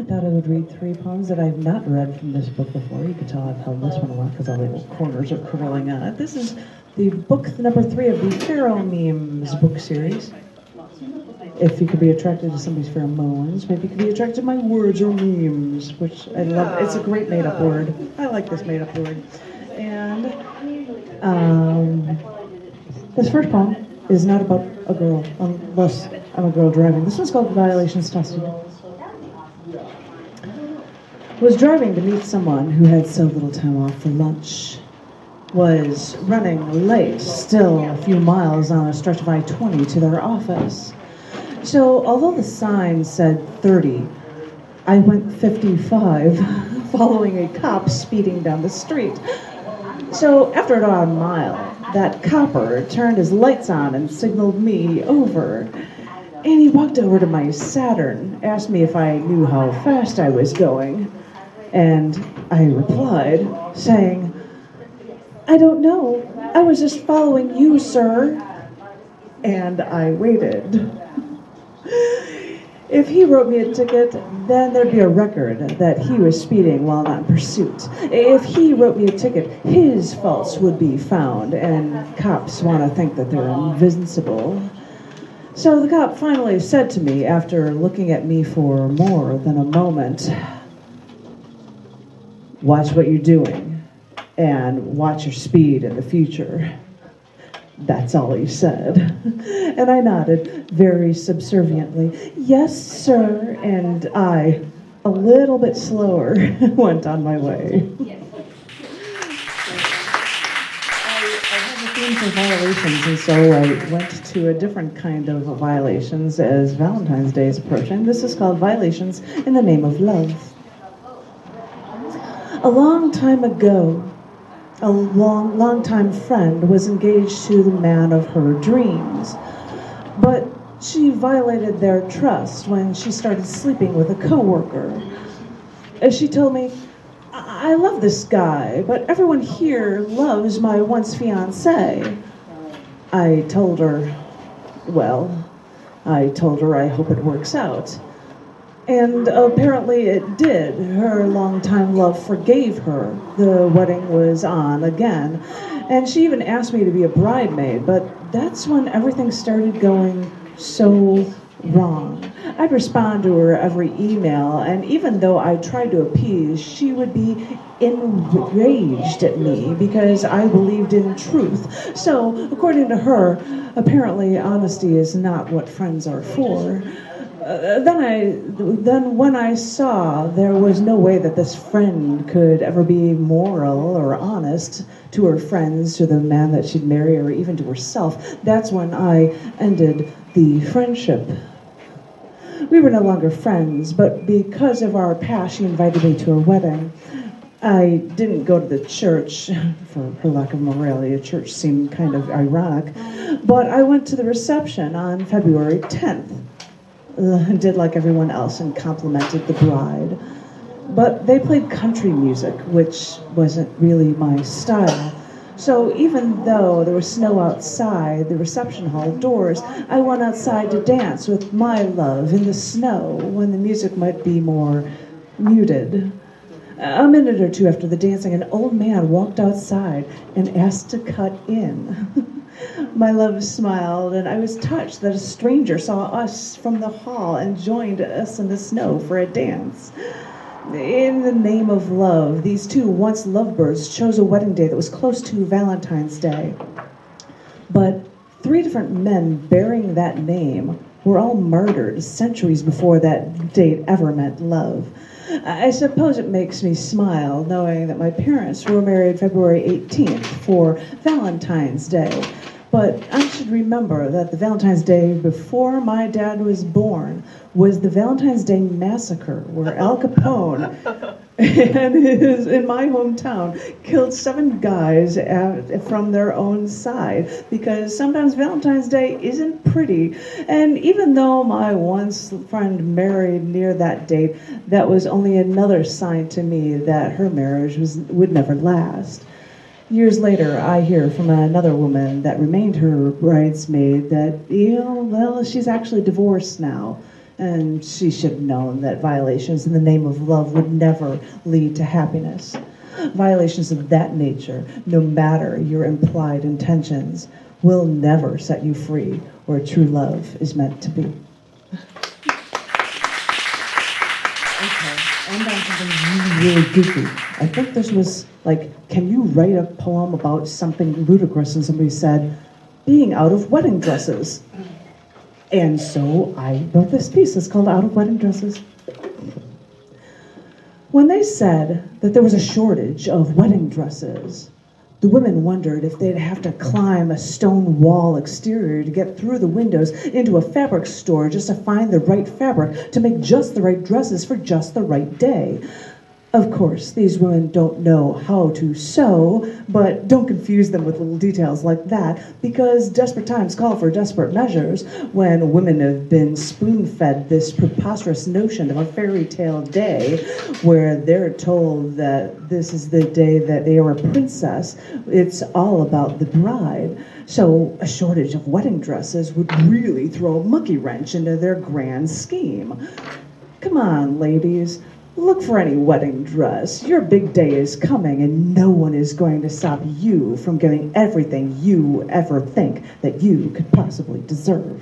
thought I would read three poems that I've not read from this book before. You can tell I've held this one a lot because all the little corners are curling on it. This is the book number 3 of the Pheromemes book series. If you could be attracted to somebody's pheromones, maybe you could be attracted to my words or memes, which I love. It's a great made-up word. I like this made-up word. And this first poem is not about a girl, unless I'm a girl driving. This one's called Violations Tested. Was driving to meet someone who had so little time off for lunch. Was running late, still a few miles on a stretch of I-20 to their office. So, although the sign said 30, I went 55, following a cop speeding down the street. So, after about a mile, that copper turned his lights on and signaled me over. And he walked over to my Saturn, asked me if I knew how fast I was going. And I replied, saying, I don't know. I was just following you, sir. And I waited. If he wrote me a ticket, then there'd be a record that he was speeding while not in pursuit. If he wrote me a ticket, his faults would be found, and cops want to think that they're invincible. So the cop finally said to me, after looking at me for more than a moment, watch what you're doing, and watch your speed in the future. That's all he said. And I nodded very subserviently, yes, sir, and I, a little bit slower, went on my way. I have a theme for violations, and so I went to a different kind of violations as Valentine's Day is approaching. This is called Violations in the Name of Love. A long time ago, a long-time friend was engaged to the man of her dreams, but she violated their trust when she started sleeping with a coworker. As she told me, I love this guy, but everyone here loves my once fiancé. I told her I hope it works out. And apparently it did. Her longtime love forgave her. The wedding was on again. And she even asked me to be a bridesmaid, but that's when everything started going so wrong. I'd respond to her every email, and even though I tried to appease, she would be enraged at me because I believed in truth. So, according to her, apparently honesty is not what friends are for. Then when I saw there was no way that this friend could ever be moral or honest to her friends, to the man that she'd marry, or even to herself, that's when I ended the friendship. We were no longer friends, but because of our past, she invited me to her wedding. I didn't go to the church for her lack of morality. A church seemed kind of ironic, but I went to the reception on February 10th. Did like everyone else and complimented the bride. But they played country music, which wasn't really my style. So even though there was snow outside the reception hall doors, I went outside to dance with my love in the snow when the music might be more muted. A minute or two after the dancing, an old man walked outside and asked to cut in. My love smiled, and I was touched that a stranger saw us from the hall and joined us in the snow for a dance. In the name of love, these two once lovebirds chose a wedding day that was close to Valentine's Day. But 3 different men bearing that name were all murdered centuries before that date ever meant love. I suppose it makes me smile knowing that my parents were married February 18th for Valentine's Day. But I should remember that the Valentine's Day before my dad was born was the Valentine's Day Massacre, where Al Capone in my hometown killed 7 guys from their own side, because sometimes Valentine's Day isn't pretty. And even though my once friend married near that date, that was only another sign to me that her marriage would never last. Years later, I hear from another woman that remained her bridesmaid that, she's actually divorced now. And she should have known that violations in the name of love would never lead to happiness. Violations of that nature, no matter your implied intentions, will never set you free where true love is meant to be. Okay, and on something really goofy. I think this was like, can you write a poem about something ludicrous? And somebody said, being out of wedding dresses. And so I wrote this piece. It's called Out of Wedding Dresses. When they said that there was a shortage of wedding dresses, the women wondered if they'd have to climb a stone wall exterior to get through the windows into a fabric store just to find the right fabric to make just the right dresses for just the right day. Of course, these women don't know how to sew, but don't confuse them with little details like that, because desperate times call for desperate measures. When women have been spoon-fed this preposterous notion of a fairy tale day, where they're told that this is the day that they are a princess, it's all about the bride. So a shortage of wedding dresses would really throw a monkey wrench into their grand scheme. Come on, ladies. Look for any wedding dress. Your big day is coming, and no one is going to stop you from getting everything you ever think that you could possibly deserve.